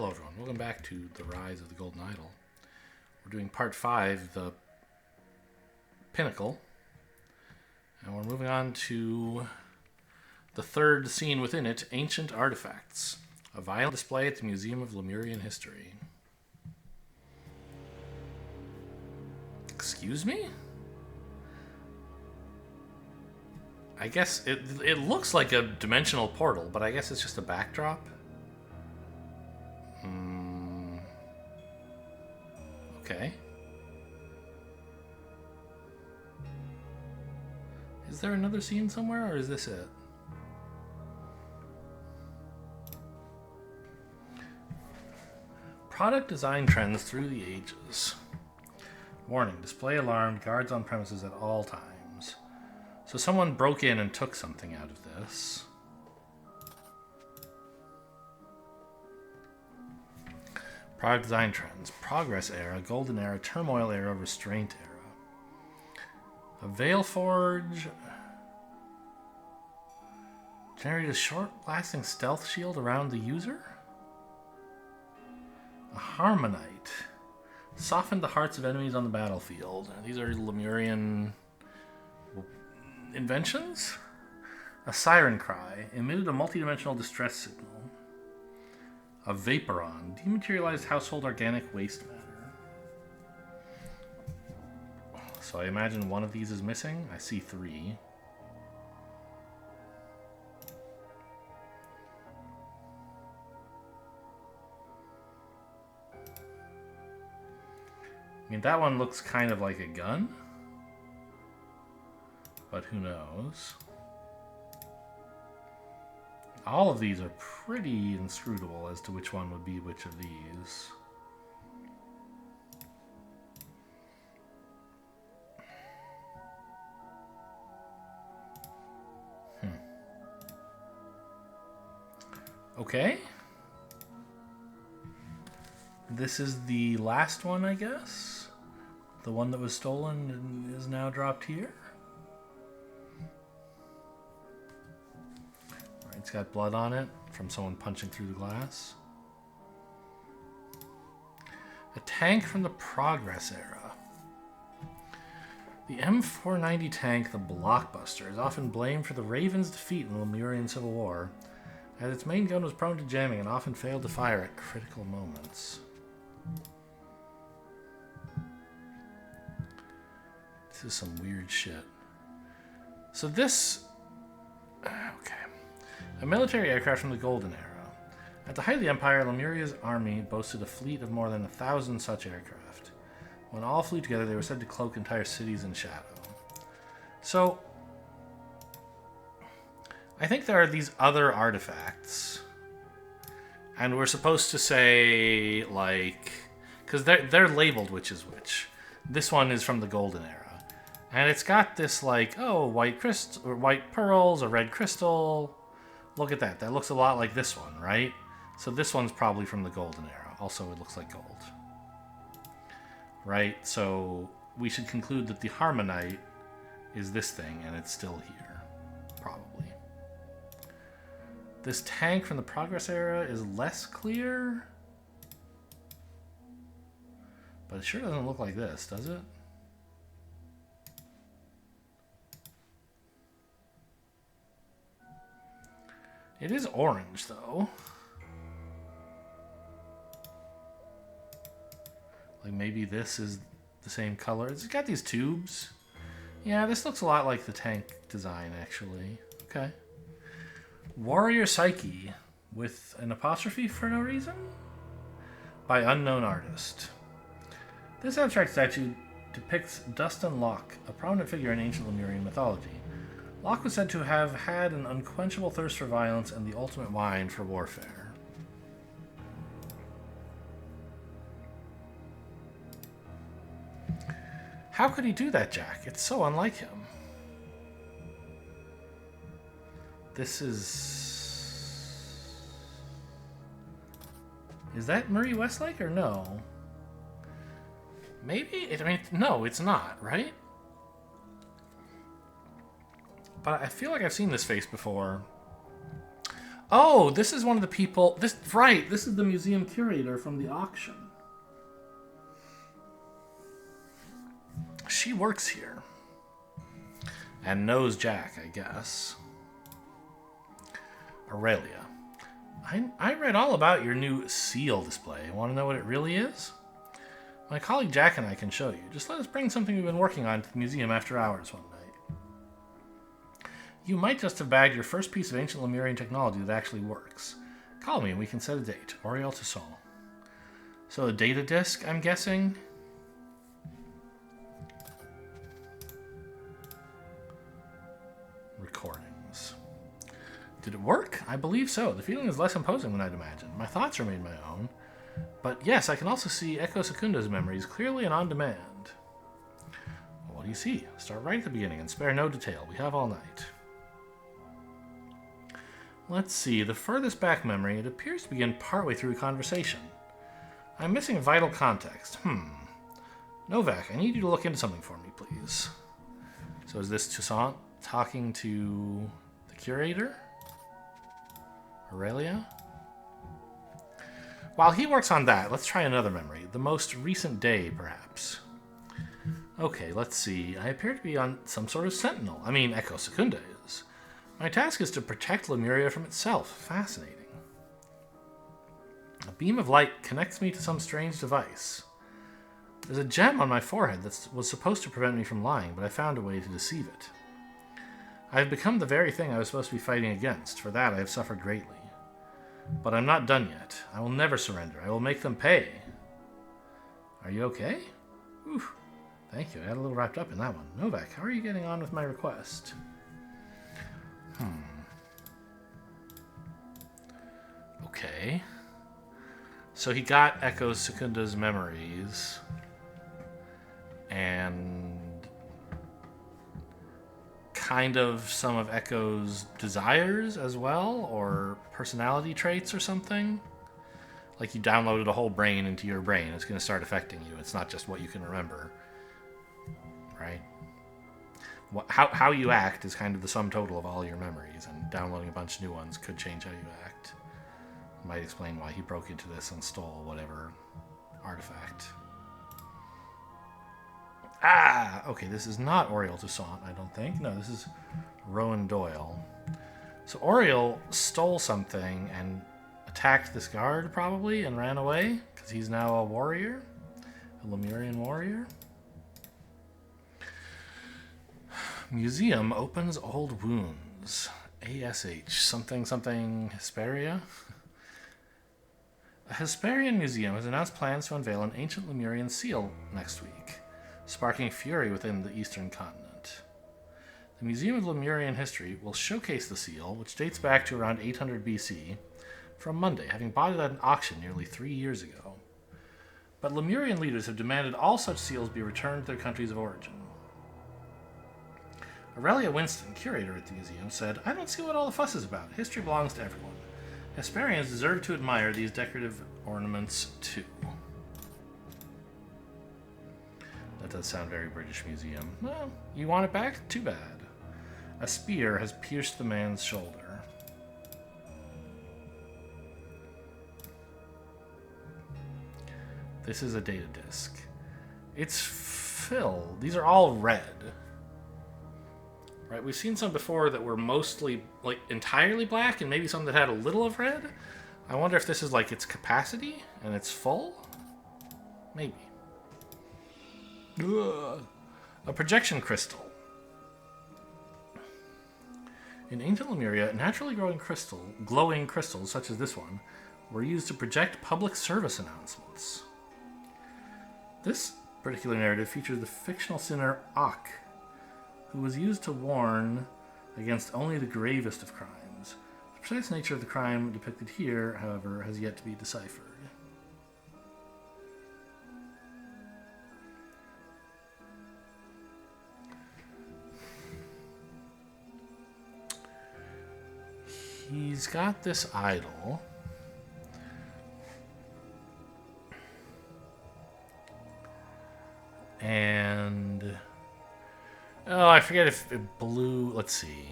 Hello everyone, welcome back to The Rise of the Golden Idol. We're doing part 5, The Pinnacle. And we're moving on to the third scene within it, Ancient Artifacts. A violent display at the Museum of Lemurian History. Excuse me? I guess it looks like a dimensional portal, but I guess it's just a backdrop. Okay. Is there another scene somewhere, or is this it? Product design trends through the ages. Warning, display alarmed, guards on premises at all times. So someone broke in and took something out of this. Product design trends. Progress era, golden era, turmoil era, restraint era. A veil forge. Generate a short-lasting stealth shield around the user. A harmonite. Soften the hearts of enemies on the battlefield. These are Lemurian inventions. A siren cry. Emitted a multidimensional distress signal. A Vaporon. Dematerialized household organic waste matter. So I imagine one of these is missing. I see 3. I mean, that one looks kind of like a gun. But who knows? All of these are pretty inscrutable as to which one would be which of these. Okay. This is the last one, I guess. The one that was stolen and is now dropped here. It's got blood on it from someone punching through the glass. A tank from the Progress era. The M490 tank, the Blockbuster, is often blamed for the Ravens' defeat in the Lemurian Civil War, as its main gun was prone to jamming and often failed to fire at critical moments. This is some weird shit. So this... Okay. A military aircraft from the Golden Era. At the height of the Empire, Lemuria's army boasted a fleet of more than 1,000 such aircraft. When all flew together, they were said to cloak entire cities in shadow. So, I think there are these other artifacts, and we're supposed to say, like, because they're labeled which is which. This one is from the Golden Era, and it's got this like, oh, white crystal or white pearls, a red crystal. Look at that. That looks a lot like this one, right? So this one's probably from the Golden Era. Also, it looks like gold. Right? So we should conclude that the Harmonite is this thing, and it's still here. Probably. This tank from the Progress Era is less clear. But it sure doesn't look like this, does it? It is orange, though. Like, maybe this is the same color. It's got these tubes. Yeah, this looks a lot like the tank design, actually. Okay. Warrior Psyche, with an apostrophe for no reason? By unknown artist. This abstract statue depicts Dustin Locke, a prominent figure in ancient Lemurian mythology. Locke was said to have had an unquenchable thirst for violence and the ultimate wine for warfare. How could he do that, Jack? It's so unlike him. This is... Is that Murray Westlake or no? Maybe? I mean, no, it's not, right? But I feel like I've seen this face before. Oh, this is one of the people. This is the museum curator from the auction. She works here. And knows Jack, I guess. Aurelia. I read all about your new seal display. Want to know what it really is? My colleague Jack and I can show you. Just let us bring something we've been working on to the museum after hours one night. You might just have bagged your first piece of ancient Lemurian technology that actually works. Call me and we can set a date. Oriel Toussaint. So a data disk, I'm guessing? Recordings. Did it work? I believe so. The feeling is less imposing than I'd imagined. My thoughts remain my own. But yes, I can also see Echo Secunda's memories clearly and on demand. Well, what do you see? Start right at the beginning and spare no detail. We have all night. Let's see. The furthest back memory, it appears to begin partway through a conversation. I'm missing vital context. Novak, I need you to look into something for me, please. So is this Toussaint talking to the curator? Aurelia? While he works on that, let's try another memory. The most recent day, perhaps. Okay, let's see. I appear to be on some sort of sentinel. I mean, Echo Secunda is. My task is to protect Lemuria from itself. Fascinating. A beam of light connects me to some strange device. There's a gem on my forehead that was supposed to prevent me from lying, but I found a way to deceive it. I have become the very thing I was supposed to be fighting against. For that, I have suffered greatly. But I'm not done yet. I will never surrender. I will make them pay. Are you okay? Oof. Thank you. I got a little wrapped up in that one. Novak, how are you getting on with my request? Okay. So he got Echo Secunda's memories. And kind of some of Echo's desires as well, or personality traits or something. Like you downloaded a whole brain into your brain. It's going to start affecting you. It's not just what you can remember. Right? How you act is kind of the sum total of all your memories, and downloading a bunch of new ones could change how you act. Might explain why he broke into this and stole whatever artifact. Okay, this is not Oriel Toussaint, I don't think. No, this is Rowan Doyle. So Oriel stole something and attacked this guard, probably, and ran away, because he's now a warrior. A Lemurian warrior. Museum opens old wounds. ASH. Something Hesperia? A Hesperian museum has announced plans to unveil an ancient Lemurian seal next week, sparking fury within the eastern continent. The Museum of Lemurian History will showcase the seal, which dates back to around 800 BC, from Monday, having bought it at an auction nearly 3 years ago. But Lemurian leaders have demanded all such seals be returned to their countries of origin. Aurelia Winston, curator at the museum, said, "I don't see what all the fuss is about. History belongs to everyone. Hesperians deserve to admire these decorative ornaments, too." That does sound very British Museum. Well, you want it back? Too bad. A spear has pierced the man's shoulder. This is a data disk. It's filled. These are all red. Right, we've seen some before that were mostly, like, entirely black, and maybe some that had a little of red. I wonder if this is, like, its capacity, and it's full? Maybe. Ugh. A projection crystal. In ancient Lemuria, naturally glowing crystals, such as this one, were used to project public service announcements. This particular narrative features the fictional sinner Ak, who was used to warn against only the gravest of crimes. The precise nature of the crime depicted here, however, has yet to be deciphered. He's got this idol. And oh, I forget if it blew. Let's see.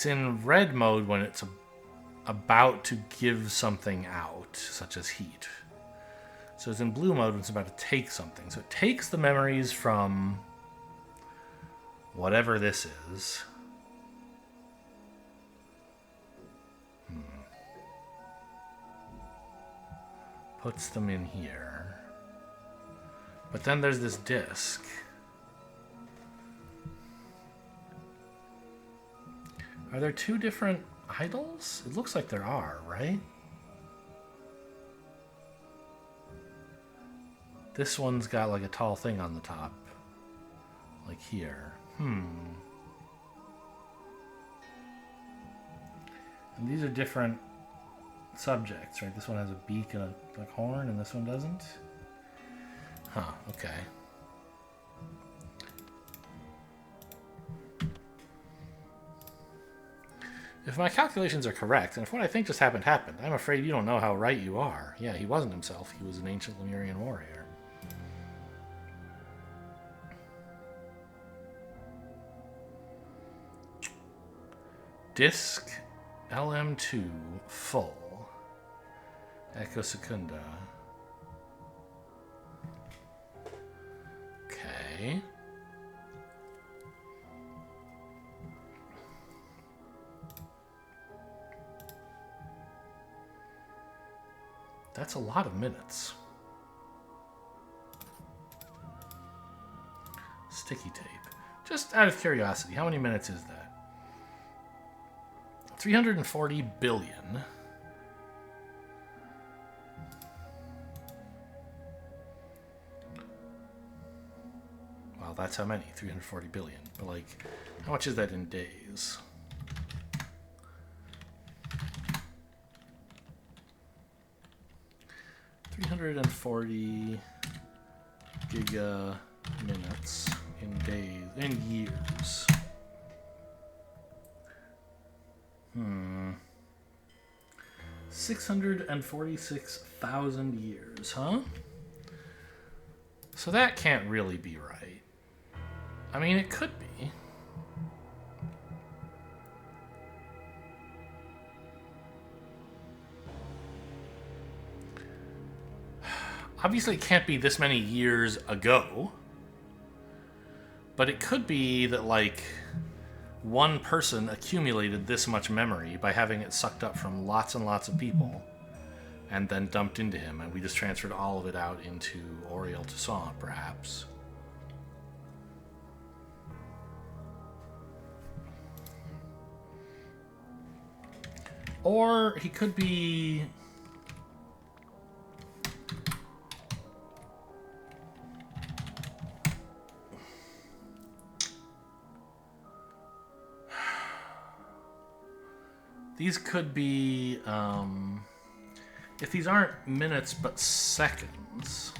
It's in red mode when it's about to give something out, such as heat. So it's in blue mode when it's about to take something. So it takes the memories from whatever this is. Puts them in here. But then there's this disc. Are there two different idols? It looks like there are, right? This one's got like a tall thing on the top. Like here. And these are different subjects, right? This one has a beak and a horn, and this one doesn't? Huh, okay. If my calculations are correct, and if what I think just happened, I'm afraid you don't know how right you are. Yeah, he wasn't himself. He was an ancient Lemurian warrior. Disc LM2 full. Echo Secunda. Okay. That's a lot of minutes. Sticky tape. Just out of curiosity, how many minutes is that? 340 billion. Well, that's how many, 340 billion. But like, how much is that in days? $340 giga minutes in days, in years. 646,000 years, huh? So that can't really be right. I mean, it could be. Obviously, it can't be this many years ago. But it could be that, like, one person accumulated this much memory by having it sucked up from lots and lots of people and then dumped into him, and we just transferred all of it out into Auriel Toussaint, perhaps. Or he could be... These could be, if these aren't minutes but seconds,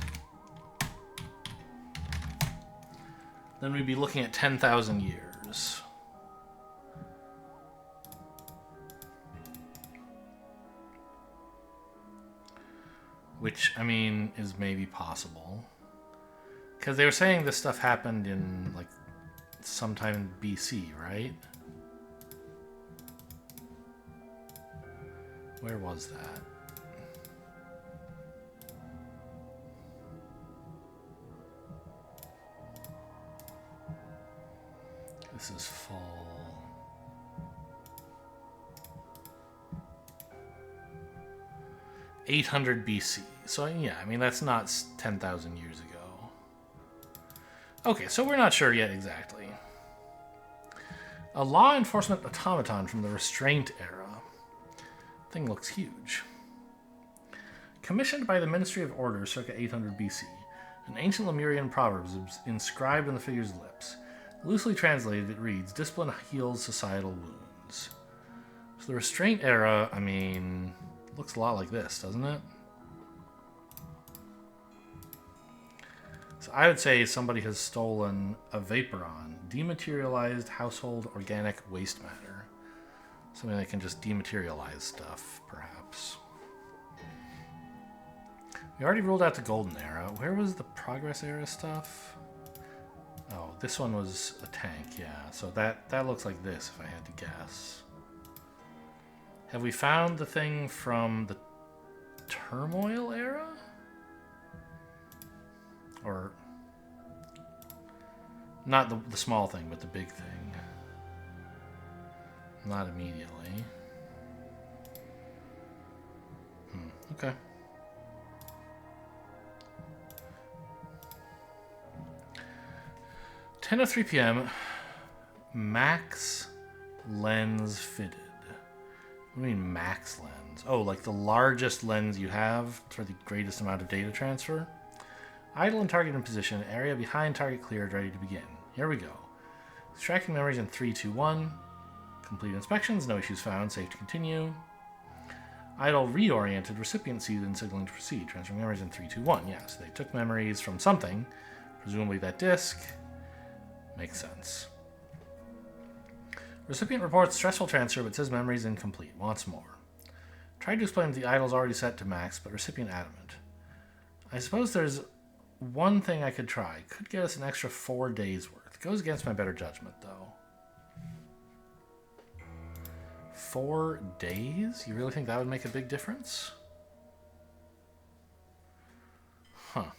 then we'd be looking at 10,000 years. Which, I mean, is maybe possible. Because they were saying this stuff happened in, like, sometime in BC, right? Where was that? This is fall. (800 BC). So yeah, I mean that's not 10,000 years ago. Okay, so we're not sure yet exactly. A law enforcement automaton from the Restraint era. Thing looks huge. Commissioned by the Ministry of Order circa 800 BC, an ancient Lemurian proverb is inscribed on the figure's lips. Loosely translated, it reads, "Discipline heals societal wounds." So the Restraint era, I mean, looks a lot like this, doesn't it? So I would say somebody has stolen a Vaporon, dematerialized household organic waste matter. Something that can just dematerialize stuff, perhaps. We already ruled out the Golden Era. Where was the Progress Era stuff? Oh, this one was a tank, yeah. So that looks like this, if I had to guess. Have we found the thing from the Turmoil era? Or not the small thing, but the big thing. Not immediately. Okay. "10:03 p.m. Max lens fitted." What do you mean max lens? Oh, like the largest lens you have for the greatest amount of data transfer? "Idle and target in position. Area behind target cleared. Ready to begin." Here we go. Extracting memories in 3, 2, 1. Complete inspections. No issues found. Safe to continue. Idle reoriented. Recipient sees and signaling to proceed. Transferring memories in 3, 2, 1. Yes, they took memories from something. Presumably that disk. Makes sense. Recipient reports stressful transfer but says memories incomplete. Wants more. Tried to explain that the idle's already set to max, but recipient adamant. I suppose there's one thing I could try. Could get us an extra 4 days worth. Goes against my better judgment, though. 4 days? You really think that would make a big difference? Huh.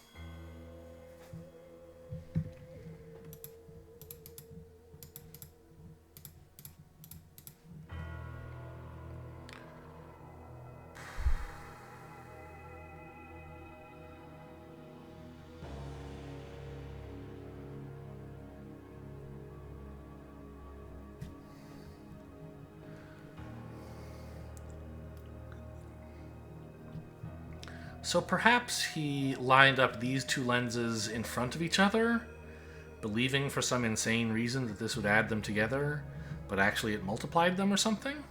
So perhaps he lined up these two lenses in front of each other, believing for some insane reason that this would add them together, but actually it multiplied them or something?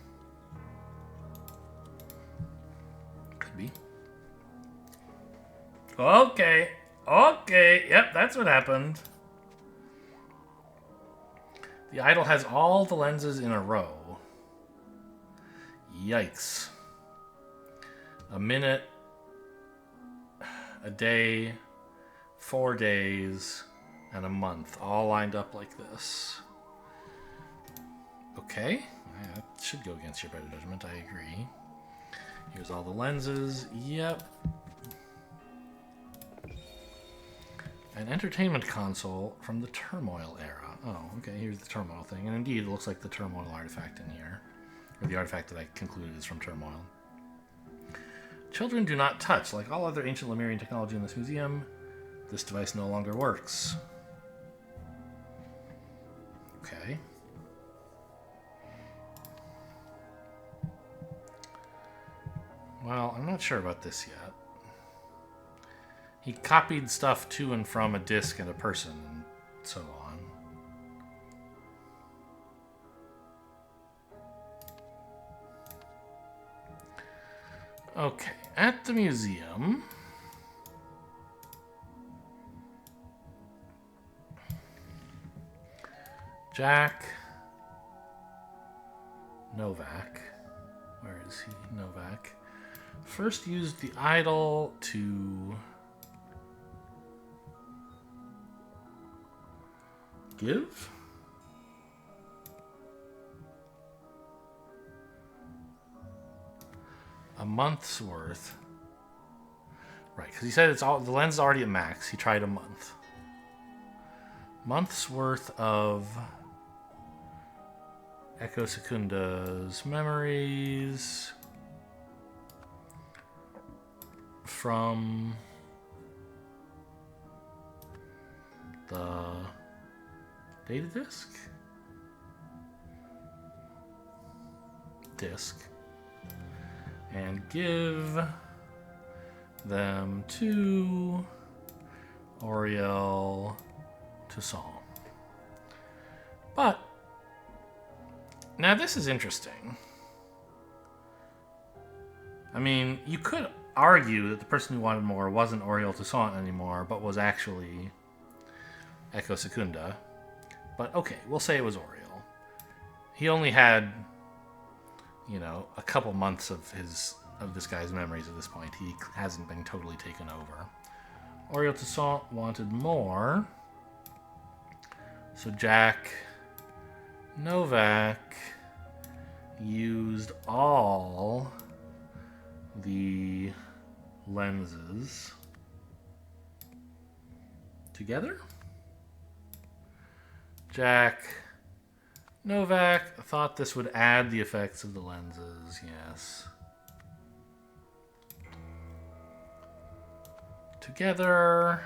Could be. Okay, yep, that's what happened. The idle has all the lenses in a row. Yikes. A minute, a day, 4 days, and a month, all lined up like this. Okay, that should go against your better judgment, I agree. Here's all the lenses, yep. An entertainment console from the Turmoil era. Oh, okay, here's the Turmoil thing, and indeed it looks like the Turmoil artifact in here. Or the artifact that I concluded is from Turmoil. "Children do not touch. Like all other ancient Lemurian technology in this museum, this device no longer works." Okay. Well, I'm not sure about this yet. He copied stuff to and from a disk and a person, and so on. Okay, at the museum. Jack Novak. Where is he? Novak. First used the idol to give? A month's worth. Right, because he said it's all the lens is already at max. He tried a month. Month's worth of Echo Secunda's memories from the data disk, and give them to Auriel Toussaint. But now this is interesting. I mean, you could argue that the person who wanted more wasn't Auriel Toussaint anymore, but was actually Echo Secunda. But okay, we'll say it was Auriel. He only had, a couple months of this guy's memories at this point. He hasn't been totally taken over. Auriel Toussaint wanted more. So Jack Novak used all the lenses together. Jack Novak thought this would add the effects of the lenses, yes. Together.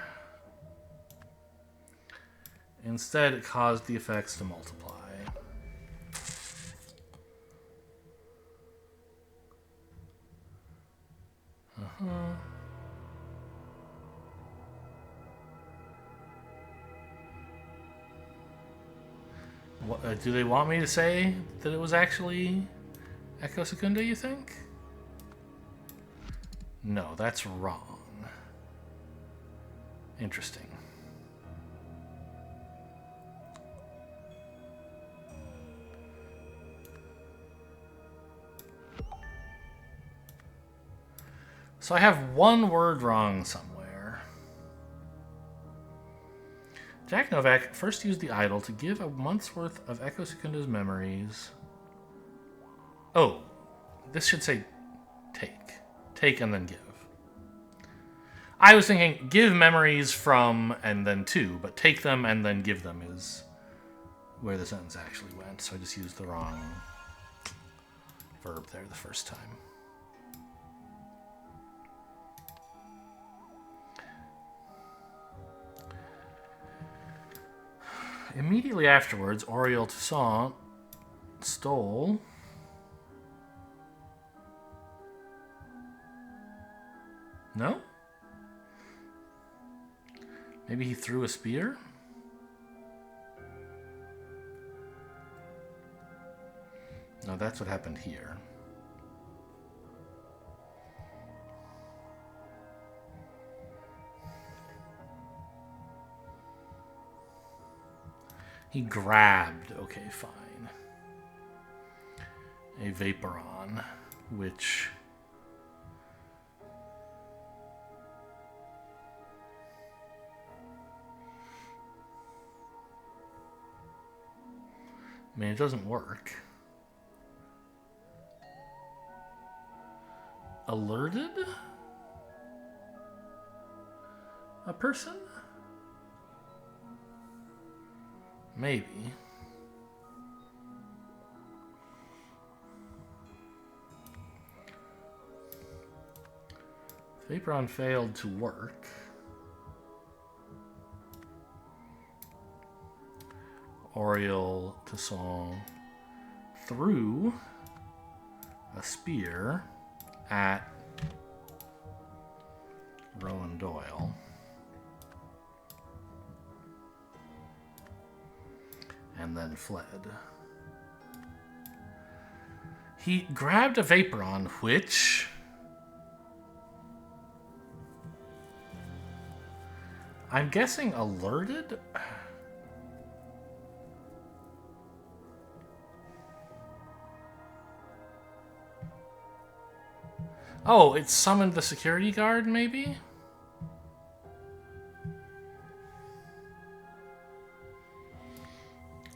Instead, it caused the effects to multiply. What, do they want me to say that it was actually Echo Secunda, you think? No, that's wrong. Interesting. So I have one word wrong somewhere. Jack Novak first used the idol to give a month's worth of Echo Secunda's memories. Oh, this should say take. Take and then give. I was thinking give memories from and then to, but take them and then give them is where the sentence actually went. So I just used the wrong verb there the first time. Immediately afterwards, Auriel Toussaint stole No? Maybe he threw a spear? No, that's what happened here. He grabbed, okay, fine, a Vaporon, which I mean, it doesn't work. Alerted a person? Maybe. Vaporon failed to work. Auriel Toussaint threw a spear at Rowan Doyle. And then fled. He grabbed a Vaporon, which I'm guessing alerted? Oh, it summoned the security guard, maybe?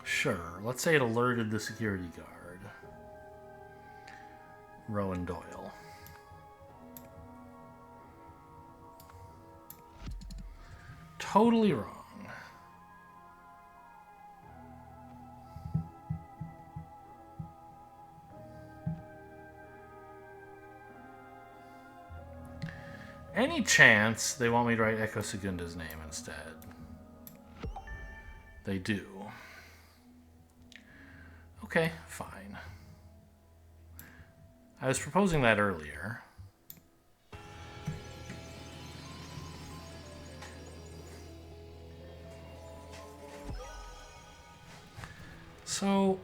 Sure, let's say it alerted the security guard. Rowan Doyle. Totally wrong. Any chance they want me to write Echo Secunda's name instead? They do. Okay, fine. I was proposing that earlier. So,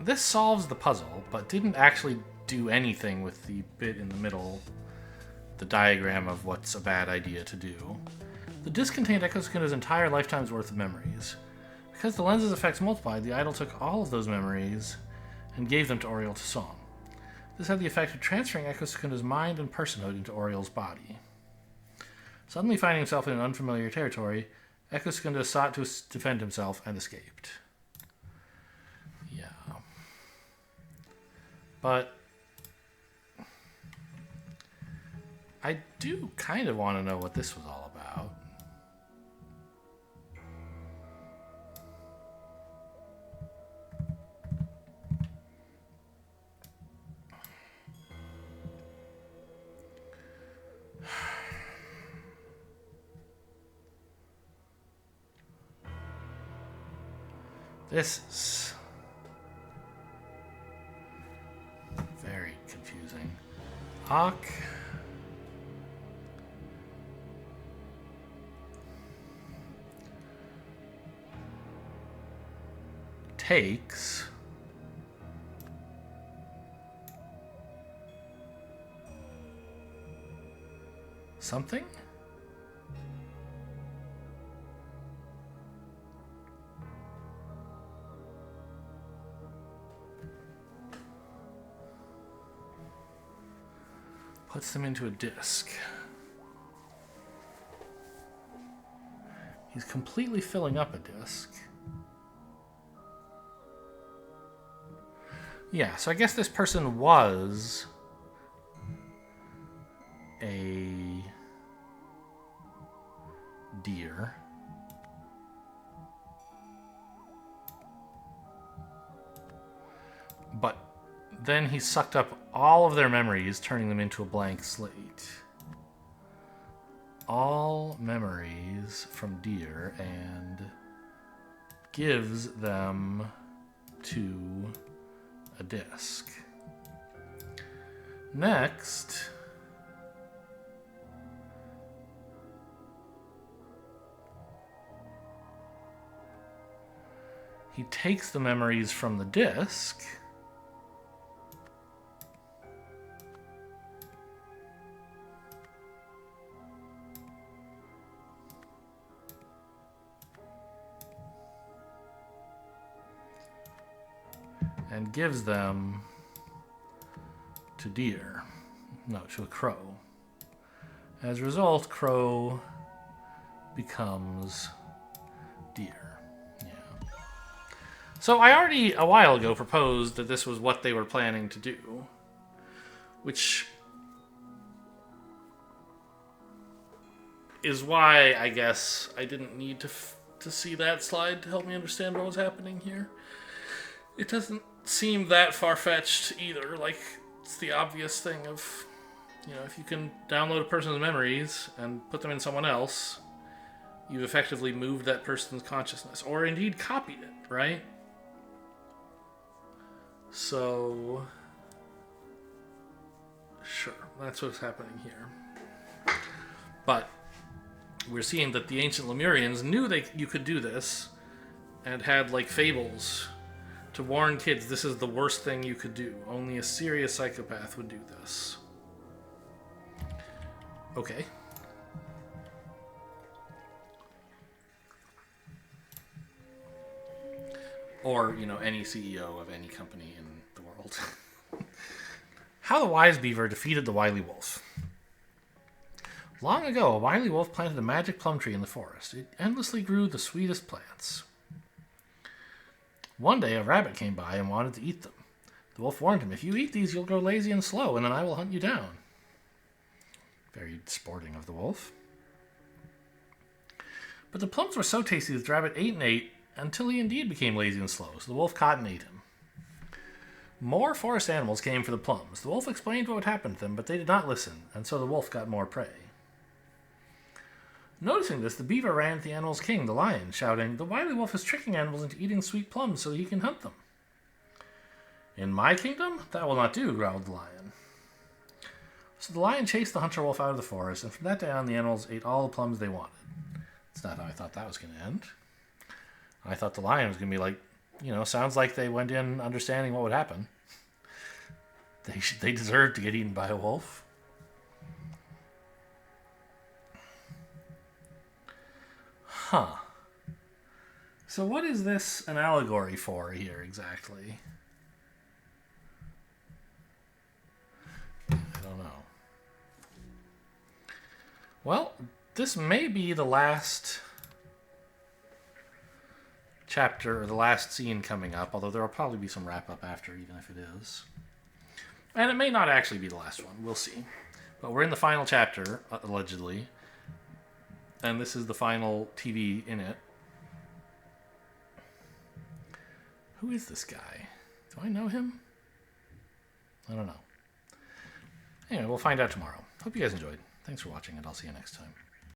this solves the puzzle, but didn't actually do anything with the bit in the middle, the diagram of what's a bad idea to do. The disc contained Echo Secunda's entire lifetime's worth of memories. Because the lens's effects multiplied, the idol took all of those memories and gave them to Auriel Toussaint. This had the effect of transferring Echo Secunda's mind and personhood into Auriel's body. Suddenly finding himself in unfamiliar territory, Echo Secunda sought to defend himself and escaped. Yeah. But I do kind of want to know what this was all about. This is very confusing. Hawk takes something? Puts them into a disc. He's completely filling up a disc. Yeah, so I guess this person was a deer. But then he sucked up all of their memories, turning them into a blank slate. All memories from deer, and gives them to a disc. Next, he takes the memories from the disc and gives them to deer. No, to a crow. As a result, crow becomes deer. Yeah. So I already, a while ago, proposed that this was what they were planning to do. Which is why, I guess, I didn't need to see that slide to help me understand what was happening here. It doesn't seem that far-fetched either. Like, it's the obvious thing of, you know, if you can download a person's memories and put them in someone else, you've effectively moved that person's consciousness, or indeed copied it, right? So, sure, that's what's happening here. But we're seeing that the ancient Lemurians knew you could do this, and had, like, fables to warn kids this is the worst thing you could do. Only a serious psychopath would do this. Okay. Or, you know, any CEO of any company in the world. How the Wise Beaver defeated the Wily Wolf. Long ago, a wily wolf planted a magic plum tree in the forest. It endlessly grew the sweetest plants. One day, a rabbit came by and wanted to eat them. The wolf warned him, "If you eat these, you'll grow lazy and slow, and then I will hunt you down." Very sporting of the wolf. But the plums were so tasty that the rabbit ate and ate until he indeed became lazy and slow, so the wolf caught and ate him. More forest animals came for the plums. The wolf explained what would happen to them, but they did not listen, and so the wolf got more prey. Noticing this, the beaver ran to the animal's king, the lion, shouting, "The wily wolf is tricking animals into eating sweet plums so he can hunt them." "In my kingdom, that will not do," growled the lion. So the lion chased the hunter wolf out of the forest, and from that day on, the animals ate all the plums they wanted. That's not how I thought that was going to end. I thought the lion was going to be like, you know, sounds like they went in understanding what would happen. They deserve to get eaten by a wolf. Huh. So what is this an allegory for here exactly? I don't know. Well, this may be the last chapter, or the last scene coming up, although there will probably be some wrap-up after, even if it is. And it may not actually be the last one. We'll see. But we're in the final chapter, allegedly. And this is the final TV in it. Who is this guy? Do I know him? I don't know. Anyway, we'll find out tomorrow. Hope you guys enjoyed. Thanks for watching, and I'll see you next time.